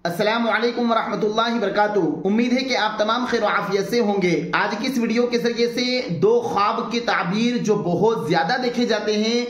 अस्सलामु अलैकुम वरहमतुल्लाहि वबरकातुहू। उम्मीद है कि आप तमाम खैर आफियत से होंगे। आज की इस वीडियो के जरिए से दो ख्वाब की ताबीर जो बहुत ज्यादा देखे जाते हैं,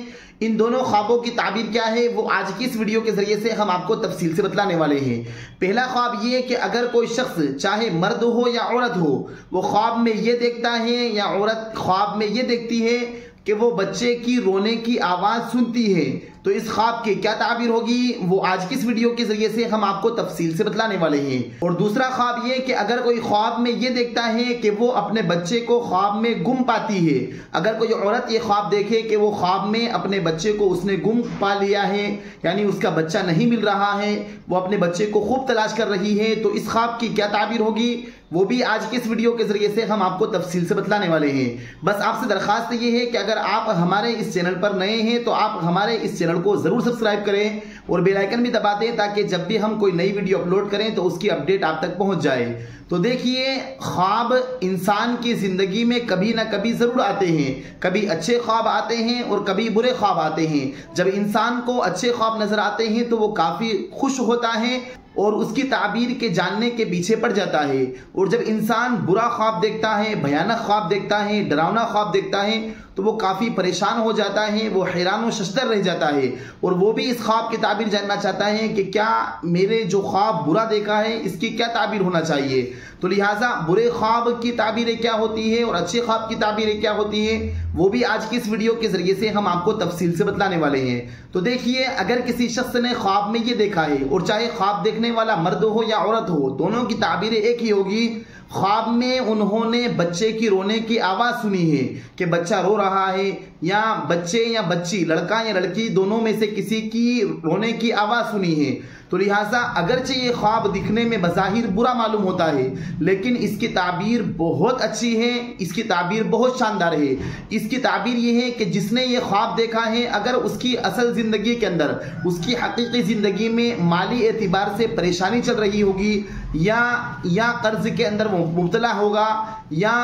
इन दोनों ख्वाबों की ताबीर क्या है वो आज की इस वीडियो के जरिए से हम आपको तफसील से बतलाने वाले हैं। पहला ख्वाब ये कि अगर कोई शख्स चाहे मर्द हो या औरत हो, वो ख्वाब में ये देखता है या औरत ख्वाब में ये देखती है कि वो बच्चे की रोने की आवाज सुनती है, तो इस ख्वाब की क्या ताबीर होगी वो आज की इस वीडियो के जरिए से हम आपको तफसील से बतलाने वाले हैं। और दूसरा ख्वाब ये कि अगर कोई ख्वाब में ये देखता है कि वो अपने बच्चे को ख्वाब में गुम पाती है, अगर कोई औरत ये ख्वाब देखे कि वो ख्वाब में अपने बच्चे को उसने गुम पा लिया है, यानी उसका बच्चा नहीं मिल रहा है, वो अपने बच्चे को खूब तलाश कर रही है, तो इस ख्वाब की क्या ताबीर होगी वो भी आज की इस वीडियो के जरिए से हम आपको तफसील से बतलाने वाले हैं। बस आपसे दरखास्त ये है कि अगर आप हमारे इस चैनल पर नए हैं तो आप हमारे इस चैनल को जरूर सब्सक्राइब करें और बेल आइकन भी दबा दें ताकि जब भी हम कोई नई वीडियो अपलोड करें तो उसकी अपडेट आप तक पहुंच जाए। तो देखिए, ख्वाब इंसान की जिंदगी में कभी ना कभी जरूर आते हैं। कभी अच्छे ख्वाब आते हैं और कभी बुरे ख्वाब आते हैं। जब इंसान को अच्छे ख्वाब नजर आते हैं तो वो काफी खुश होता है और उसकी ताबीर के जानने के पीछे पड़ जाता है। और जब इंसान बुरा ख्वाब देखता है, भयानक ख्वाब देखता है, डरावना ख्वाब देखता है, तो वो काफी परेशान हो जाता है, वो हैरान व शश्तर रह जाता है और वो भी इस ख्वाब की ताबीर जानना चाहता है कि क्या मेरे जो ख्वाब बुरा देखा है इसकी क्या ताबीर होना चाहिए। तो लिहाजा बुरे ख्वाब की ताबीरें क्या होती है और अच्छे ख्वाब की ताबीरें क्या होती है वो भी आज की इस वीडियो के जरिए से हम आपको तफसील से बतलाने वाले हैं। तो देखिए, अगर किसी शख्स ने ख्वाब में ये देखा है, और चाहे ख्वाब देखने वाला मर्द हो या औरत हो, दोनों की ताबीरें एक ही होगी। ख्वाब में उन्होंने बच्चे की रोने की आवाज सुनी है कि बच्चा रो रहा है, या बच्चे या बच्ची, लड़का या लड़की, दोनों में से किसी की रोने की आवाज सुनी है। तो लिहाजा अगरचे ये ख्वाब दिखने में बज़ाहिर बुरा मालूम होता है, लेकिन इसकी ताबीर बहुत अच्छी है, इसकी ताबीर बहुत शानदार है। इसकी ताबीर ये है कि जिसने ये ख्वाब देखा है, अगर उसकी असल जिंदगी के अंदर, उसकी हकीकी जिंदगी में माली एतबार से परेशानी चल रही होगी, या कर्ज के अंदर वो मुब्तला होगा, या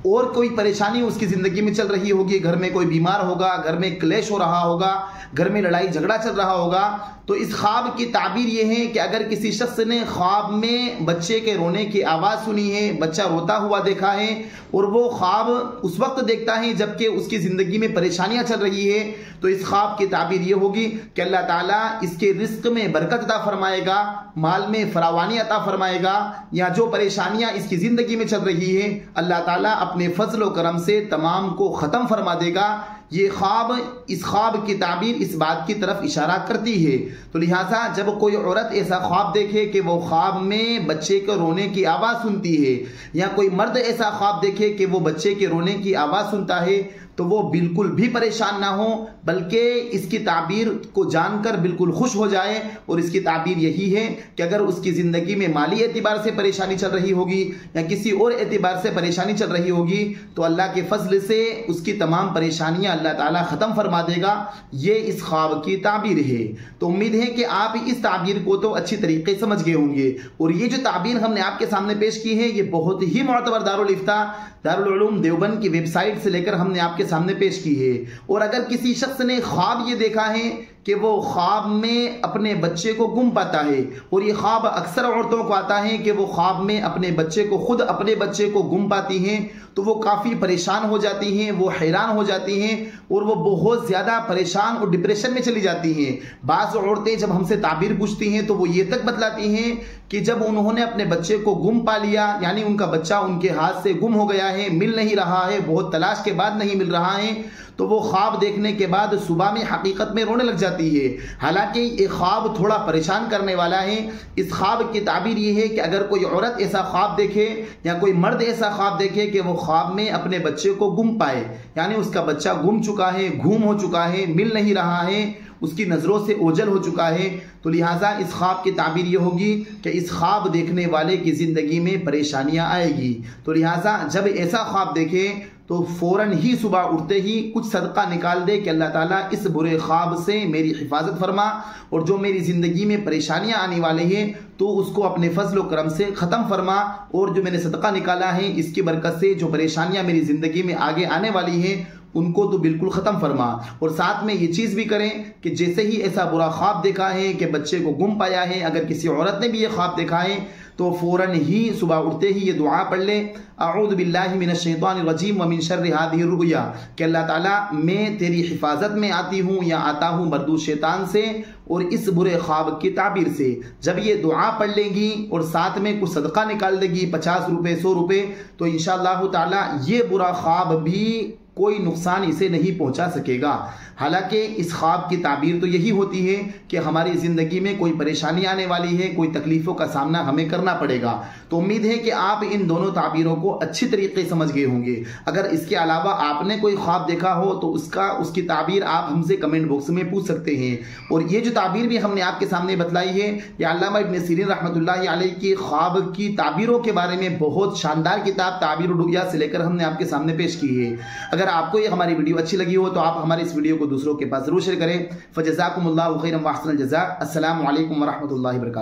और कोई परेशानी उसकी जिंदगी में चल रही होगी, घर में कोई बीमार होगा, घर में क्लेश हो रहा होगा, घर में लड़ाई झगड़ा चल रहा होगा, तो इस ख्वाब की ताबीर यह है कि अगर किसी शख्स ने ख्वाब में बच्चे के रोने की आवाज सुनी है, बच्चा रोता हुआ देखा है, और वो ख्वाब उस वक्त देखता है जबकि उसकी जिंदगी में परेशानियां चल रही है, तो इस ख्वाब की ताबीर यह होगी कि अल्लाह ताला इसके रिस्क में बरकत अता फरमाएगा, माल में फरावानी अता फरमाएगा, या जो परेशानियां इसकी जिंदगी में चल रही है अल्लाह ताला अपने फजल व करम से तमाम को खत्म फरमा देगा। ये ख्वाब, इस ख्वाब की ताबीर इस बात की तरफ इशारा करती है। तो लिहाजा जब कोई औरत ऐसा ख्वाब देखे कि वो ख्वाब में बच्चे के रोने की आवाज सुनती है, या कोई मर्द ऐसा ख्वाब देखे कि वो बच्चे के रोने की आवाज सुनता है, तो वो बिल्कुल भी परेशान ना हो, बल्कि इसकी ताबीर को जानकर बिल्कुल खुश हो जाए। और इसकी ताबीर यही है कि अगर उसकी जिंदगी में माली एतबार से परेशानी चल रही होगी या किसी और एतबार से परेशानी चल रही होगी, तो अल्लाह के फजल से उसकी तमाम परेशानियां अल्लाह ताला खत्म फरमा देगा। ये इस ख्वाब की ताबीर है। तो उम्मीद है कि आप इस ताबीर को तो अच्छी तरीके से समझ गए होंगे। और ये जो ताबीर हमने आपके सामने पेश की है, ये बहुत ही मोतबर दारुल इफ्ता, दारुल उलूम देवबंद की वेबसाइट से लेकर हमने आपके सामने पेश की है। और अगर किसी शख्स ने ख्वाब ये देखा है कि वो ख्वाब में अपने बच्चे को गुम पाता है, और ये ख्वाब अक्सर औरतों को आता है कि वो ख्वाब में अपने बच्चे को, खुद अपने बच्चे को गुम पाती हैं, तो वो काफ़ी परेशान हो जाती हैं, वो हैरान हो जाती हैं और वो बहुत ज़्यादा परेशान और डिप्रेशन में चली जाती हैं। बाज़ औरतें जब हमसे ताबीर पूछती हैं तो वो ये तक बतलाती हैं कि जब उन्होंने अपने बच्चे को गुम पा लिया, यानी उनका बच्चा उनके हाथ से गुम हो गया है, मिल नहीं रहा है, बहुत तलाश के बाद नहीं मिल रहा है, तो वो ख्वाब देखने के बाद सुबह में हकीकत में रोने लग जाती है। हालांकि ये ख्वाब थोड़ा परेशान करने वाला है। इस ख्वाब की ताबीर ये है कि अगर कोई औरत ऐसा ख्वाब देखे या कोई मर्द ऐसा ख्वाब देखे कि वो ख्वाब में अपने बच्चे को गुम पाए, यानी उसका बच्चा गुम चुका है, गुम हो चुका है, मिल नहीं रहा है, उसकी नज़रों से ओझल हो चुका है, तो लिहाजा इस ख्वाब की ताबीर ये होगी कि इस ख्वाब देखने वाले की ज़िंदगी में परेशानियां आएगी। तो लिहाजा जब ऐसा ख्वाब देखे तो फौरन ही सुबह उठते ही कुछ सदका निकाल दे कि अल्लाह ताला इस बुरे ख्वाब से मेरी हिफाजत फरमा, और जो मेरी ज़िंदगी में परेशानियां आने वाली हैं तो उसको अपने फजल व करम से ख़त्म फरमा, और जो मैंने सदका निकाला है इसकी बरकत से जो परेशानियां मेरी ज़िंदगी में आगे आने वाली हैं उनको तो बिल्कुल ख़त्म फरमा। और साथ में ये चीज़ भी करें कि जैसे ही ऐसा बुरा ख्वाब देखा है कि बच्चे को गुम पाया है, अगर किसी औरत ने भी ये ख्वाब देखा है तो फ़ौरन ही सुबह उठते ही ये दुआ पढ़ ले, अऊज़ु बिल्लाहि मिनश शैतानिर रजीम व मिन शर्रि हाज़िहिर रुया, कि अल्लाह ताला मैं तेरी हिफाजत में आती हूँ या आता हूँ मरदूद शैतान से और इस बुरे ख्वाब की ताबीर से। जब ये दुआ पढ़ लेगी और साथ में कुछ सदका निकाल देगी, 50 रुपये 100 रुपये, तो इंशाअल्लाह ताला ये बुरा ख्वाब भी कोई नुकसान इसे नहीं पहुंचा सकेगा। हालांकि इस ख्वाब की ताबीर तो यही होती है कि हमारी ज़िंदगी में कोई परेशानी आने वाली है, कोई तकलीफ़ों का सामना हमें करना पड़ेगा। तो उम्मीद है कि आप इन दोनों ताबीरों को अच्छी तरीके समझ गए होंगे। अगर इसके अलावा आपने कोई ख्वाब देखा हो तो उसकी ताबीर आप हमसे कमेंट बॉक्स में पूछ सकते हैं। और ये जो ताबीर भी हमने आपके सामने बतलाई है, ये अल्लामा इब्न सीरीन रहमतुल्लाहि अलैह की ख्वाब की ताबीरों के बारे में बहुत शानदार किताब ताबीर रुया से लेकर हमने आपके सामने पेश की है। अगर आपको ये हमारी वीडियो अच्छी लगी हो तो आप हमारे इस वीडियो को दूसरों के पास जरूर शेयर करें। फजज़ाकुमुल्लाहु खैरन व अहसनल जज़ा। अस्सलामु अलैकुम व रहमतुल्लाहि व बरकातुहू।